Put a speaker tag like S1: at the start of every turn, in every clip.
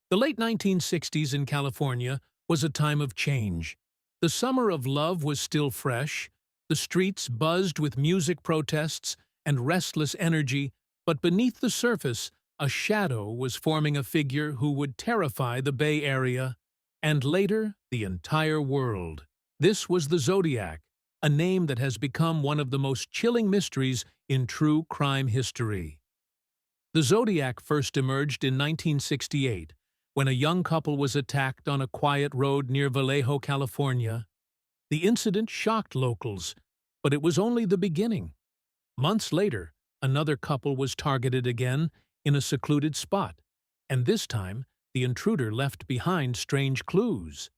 S1: The late 1960s in California was a time of change. The summer of love was still fresh, the streets buzzed with music protests and restless energy, but beneath the surface, a shadow was forming a figure who would terrify the Bay Area, and later, the entire world. This was the Zodiac, a name that has become one of the most chilling mysteries in true crime history. The Zodiac first emerged in 1968, when a young couple was attacked on a quiet road near Vallejo, California. The incident shocked locals, but it was only the beginning. Months later, another couple was targeted again in a secluded spot, and this time the intruder left behind strange clues.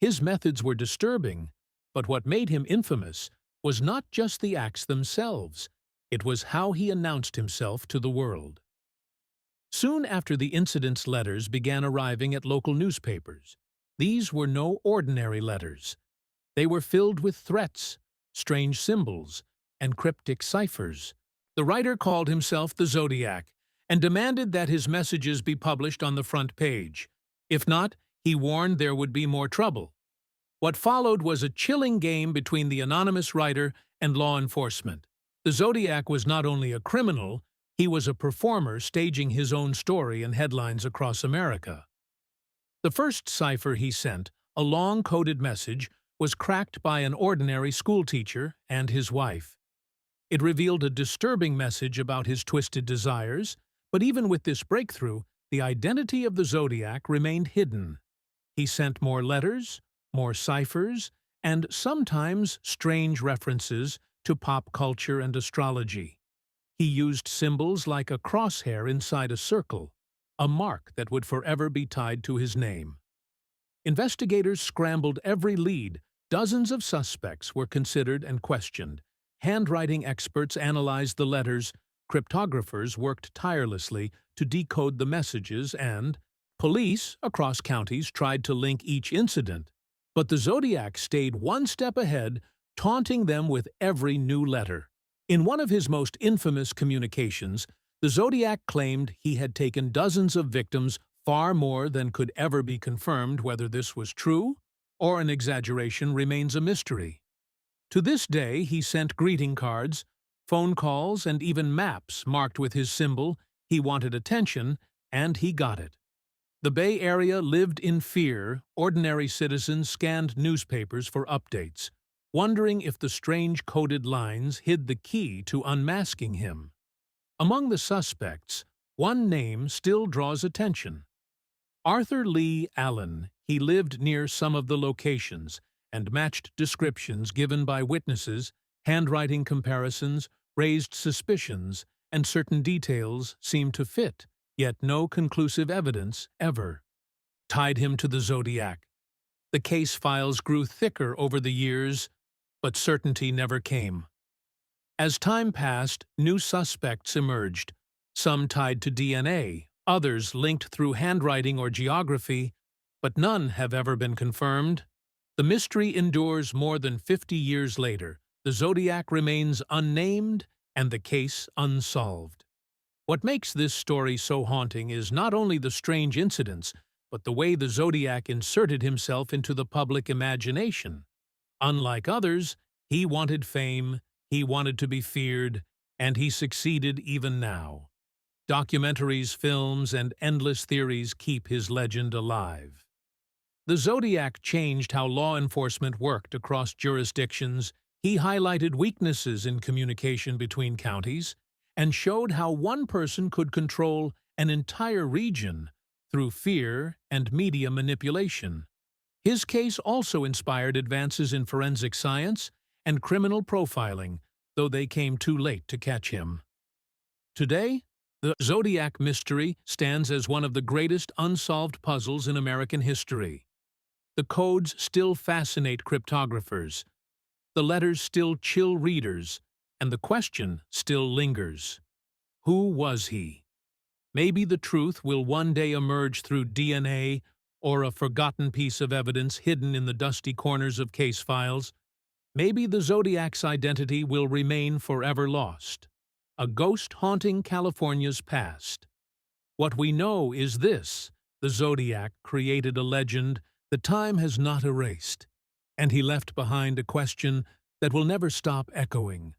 S1: His methods were disturbing, but what made him infamous was not just the acts themselves, it was how he announced himself to the world. Soon after the incident's letters began arriving at local newspapers. These were no ordinary letters. They were filled with threats, strange symbols, and cryptic ciphers. The writer called himself the Zodiac and demanded that his messages be published on the front page. If not, he warned there would be more trouble. What followed was a chilling game between the anonymous writer and law enforcement. The Zodiac was not only a criminal, he was a performer staging his own story in headlines across America. The first cipher he sent, a long coded message, was cracked by an ordinary schoolteacher and his wife. It revealed a disturbing message about his twisted desires, but even with this breakthrough, the identity of the Zodiac remained hidden. He sent more letters, more ciphers, and sometimes strange references to pop culture and astrology. He used symbols like a crosshair inside a circle, a mark that would forever be tied to his name. Investigators scrambled every lead. Dozens of suspects were considered and questioned. Handwriting experts analyzed the letters, cryptographers worked tirelessly to decode the messages, and police across counties tried to link each incident. But the Zodiac stayed one step ahead, taunting them with every new letter. In one of his most infamous communications, the Zodiac claimed he had taken dozens of victims, far more than could ever be confirmed. Whether this was true or an exaggeration remains a mystery. To this day, he sent greeting cards, phone calls, and even maps marked with his symbol. He wanted attention, and he got it. The Bay Area lived in fear. Ordinary citizens scanned newspapers for updates, wondering if the strange coded lines hid the key to unmasking him. Among the suspects, one name still draws attention. Arthur Lee Allen. He lived near some of the locations and matched descriptions given by witnesses. Handwriting comparisons raised suspicions, and certain details seemed to fit, yet no conclusive evidence ever tied him to the Zodiac. The case files grew thicker over the years, but certainty never came. As time passed, new suspects emerged, some tied to DNA, others linked through handwriting or geography, but none have ever been confirmed. The mystery endures more than 50 years later. The Zodiac remains unnamed and the case unsolved. What makes this story so haunting is not only the strange incidents, but the way the Zodiac inserted himself into the public imagination. Unlike others, he wanted fame, he wanted to be feared, and he succeeded even now. Documentaries, films, and endless theories keep his legend alive. The Zodiac changed how law enforcement worked across jurisdictions. He highlighted weaknesses in communication between counties and showed how one person could control an entire region through fear and media manipulation. His case also inspired advances in forensic science and criminal profiling, though they came too late to catch him. Today, the Zodiac mystery stands as one of the greatest unsolved puzzles in American history. The codes still fascinate cryptographers, the letters still chill readers, and the question still lingers. Who was he? Maybe the truth will one day emerge through DNA or a forgotten piece of evidence hidden in the dusty corners of case files. Maybe the Zodiac's identity will remain forever lost, a ghost haunting California's past. What we know is this: The Zodiac created a legend that time has not erased, and he left behind a question that will never stop echoing.